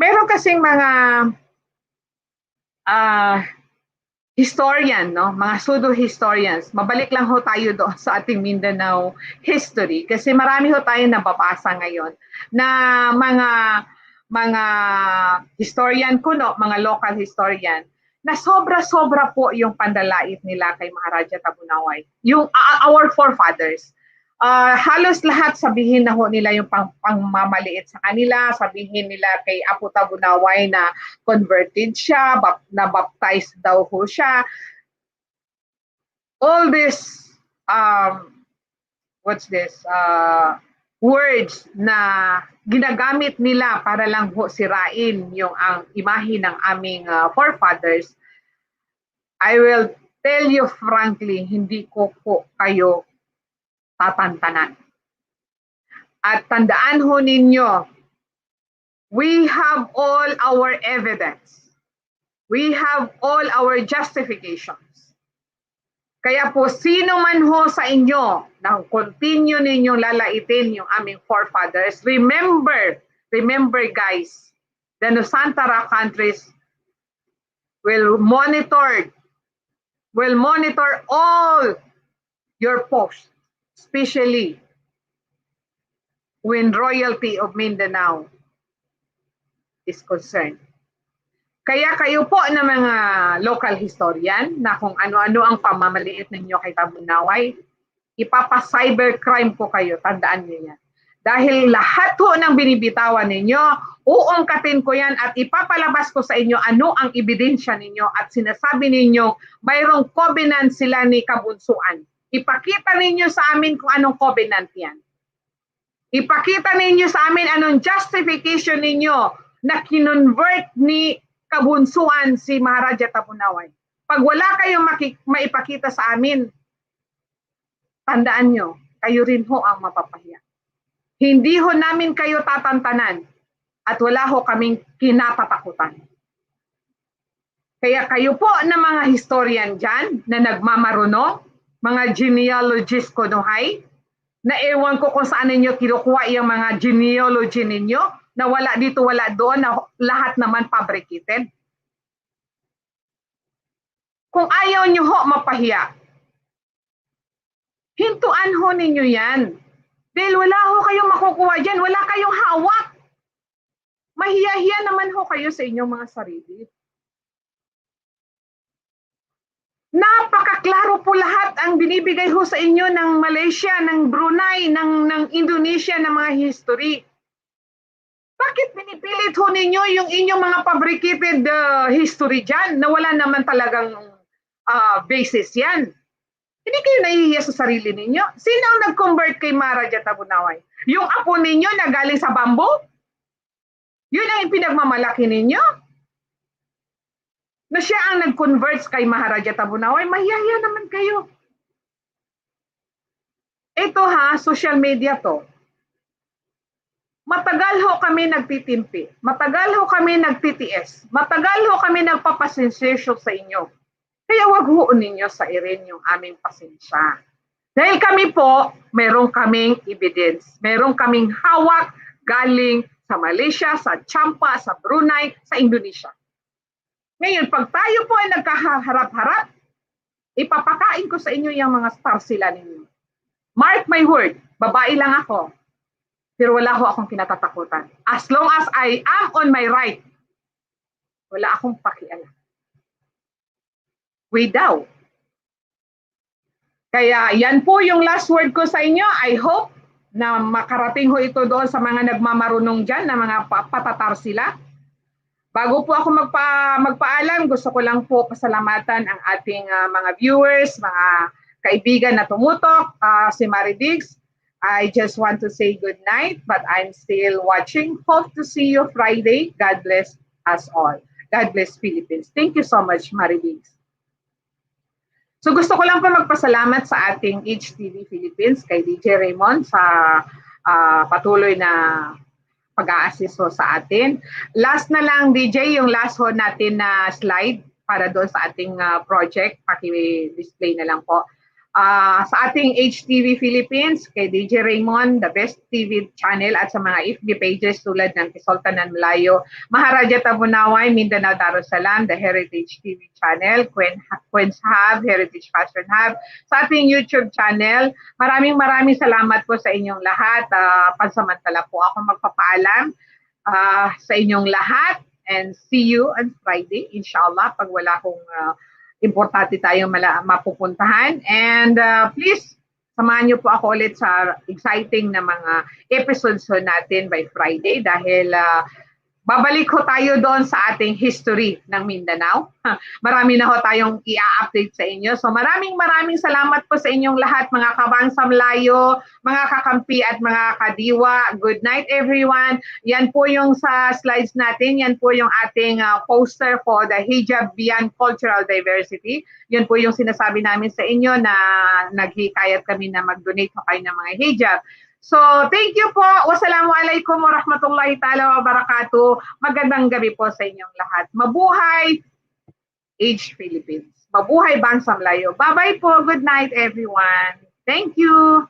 Meron kasing mga historian, no? Mga pseudo-historians. Mabalik lang ho tayo doon sa ating Mindanao history kasi marami ho tayo nababasa ngayon na mga historian kuno, mga local historian na sobra-sobra po yung pandalait nila kay Maharaja Tabunaway. Yung our forefathers. Halos lahat sabihin na ho nila yung pangmamaliit sa kanila, sabihin nila kay Apo Tabunaway na converted siya, na baptized daw ho siya. All this, words na ginagamit nila para lang ho sirain yung imahe ng aming forefathers, I will tell you frankly, hindi ko po kayo tatantanan. At tandaan ho ninyo, we have all our evidence. We have all our justifications. Kaya po, sino man ho sa inyo na continue ninyong lalaitin yung aming forefathers, remember guys, the Nusantara countries will monitor all your posts, especially when royalty of Mindanao is concerned. Kaya kayo po na mga local historian na kung ano-ano ang pamamaliit ninyo kay Tabunaway, ipapa-cybercrime po kayo, tandaan niyo yan. Dahil lahat ho ng binibitawan ninyo, uungkatin ko yan at ipapalabas ko sa inyo ano ang ebidensya ninyo at sinasabi ninyo mayroong covenant sila ni kabunsuan. Ipakita ninyo sa amin kung anong covenant yan. Ipakita ninyo sa amin anong justification ninyo na kinonvert ni kabunsuan si Maharaja Tabunaway. Pag wala kayong maipakita sa amin, tandaan nyo, kayo rin ho ang mapapahiya. Hindi ho namin kayo tatantanan at wala ho kaming kinatatakutan. Kaya kayo po na mga historian dyan na nagmamarunong, mga genealogist ko nuhay, na ewan ko kung saan ninyo kinukuha yung mga genealogy ninyo, na wala dito, wala doon, na lahat naman fabricated. Kung ayaw nyo ho mapahiya, hintuan ho ninyo yan. Dahil wala ho kayong makukuha dyan, wala kayong hawak. Mahiya-hiya naman ho kayo sa inyong mga sarili. Napakaklaro po lahat ang binibigay ho sa inyo ng Malaysia, ng Brunei, ng Indonesia ng mga history. Bakit pinipilit ho ninyo yung inyong mga fabricated history dyan na wala naman talagang basis yan? Hindi kayo nahihiya sa sarili ninyo? Sino ang nag-convert kay Maharaja Tabunaway? Yung apo ninyo na galing sa bamboo? Yun ang pinagmamalaki ninyo? Na siya ang nag-convert kay Maharaja Tabunaway? Mahihiya naman kayo. Ito ha, social media to. Matagal ho kami nagtitimpi. Matagal ho kami nagtitiis. Matagal ho kami nagpapasensesyo sa inyo. Kaya wag ho ninyo sa irin yung aming pasensya. Dahil kami po, meron kaming evidence. Meron kaming hawak galing sa Malaysia, sa Champa, sa Brunei, sa Indonesia. Ngayon, pag tayo po ay nagkaharap-harap, ipapakain ko sa inyo yung mga star sila ninyo. Mark my word, babae lang ako. Pero wala ho akong kinatatakutan. As long as I am on my right, wala akong pakialam. Daw. Kaya yan po yung last word ko sa inyo. I hope na makarating ho ito doon sa mga nagmamarunong dyan, na mga patatar sila. Bago po ako magpaalam, gusto ko lang po pasalamatan ang ating mga viewers, mga kaibigan na tumutok, si Marie Diggs. I just want to say good night, but I'm still watching. Hope to see you Friday. God bless us all. God bless Philippines. Thank you so much, Marie Diggs. So gusto ko lang po magpasalamat sa ating HTV Philippines, kay DJ Raymond sa patuloy na pag-a-assist ho sa atin. Last na lang, DJ, yung last ho natin na slide para doon sa ating project. Paki-display na lang po. Sa ating HTV Philippines, kay DJ Raymond, the best TV channel, at sa mga FB pages tulad ng Kisoltanan Malayo, Maharaja Tabunaway, Mindanao Darussalam, the Heritage TV channel, Queen's Hub, Heritage Fashion Hub, sa ating YouTube channel. Maraming salamat po sa inyong lahat. Pansamantala po ako magpapaalam sa inyong lahat, and see you on Friday, inshallah, pag wala kong importante tayong mapupuntahan. And please, samahan niyo po ako ulit sa exciting na mga episodes natin by Friday, dahil babalik ho tayo doon sa ating history ng Mindanao. Marami na ho tayong i-update sa inyo. So maraming salamat po sa inyong lahat, mga kabangsam layo, mga kakampi at mga kadiwa. Good night everyone. Yan po yung sa slides natin. Yan po yung ating poster for the Hijab Beyond Cultural Diversity. Yun po yung sinasabi namin sa inyo na naghikayat kami na mag-donate ho kayo ng mga hijab. So, thank you po. Wassalamualaikum warahmatullahi ta'ala wabarakatuh. Magandang gabi po sa inyong lahat. Mabuhay H Philippines. Mabuhay Bansang Layo. Bye-bye po. Good night, everyone. Thank you.